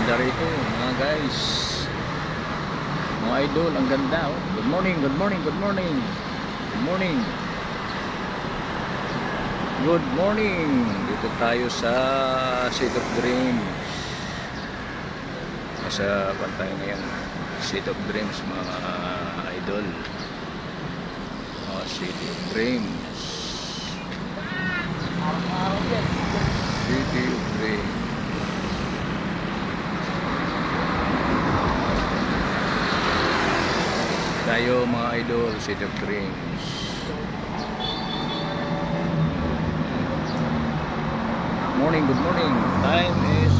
ganda rito mga guys, mga idol, ang ganda oh. Good morning, good morning, good morning, good morning, good morning. Dito tayo sa City of Dreams. Nasa pantay ngayon City of Dreams mga idol, City of Dreams, City of Dreams. Tayo mga idol, City of Dreams. Morning, good morning. Time is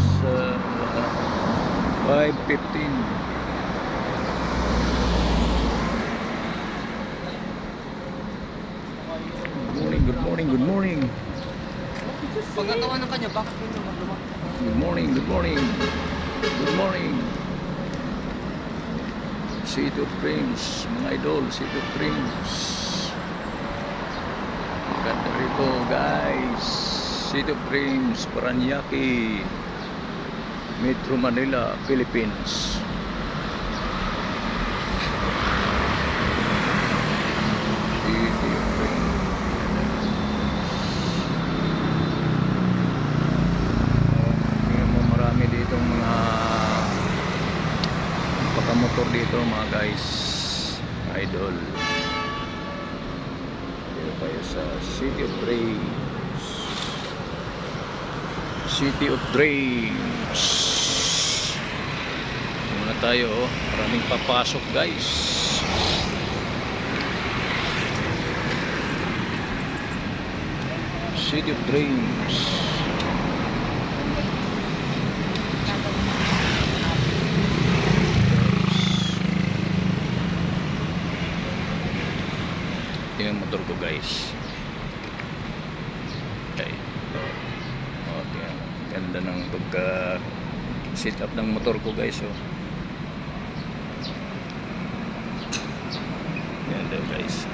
5:15. Good morning, good morning. Pagkatawa ng kanya, bakit yun naman lumaki? Good morning, good morning. Good morning. City of Dreams, mga idol, City of Dreams. Ganda rito guys. City of Dreams, Paranaque, Metro Manila, Philippines. City of Dreams. Tingnan mo, marami ditong mga pagkamotor dito mga guys, idol. Dito tayo sa City of Dreams. City of Dreams. Muna tayo, maraming papasok guys. City of Dreams. Yung motor ko guys. Okay. Okay. Ganda ng pagka sit up ng motor ko guys. Oh. Ganda guys.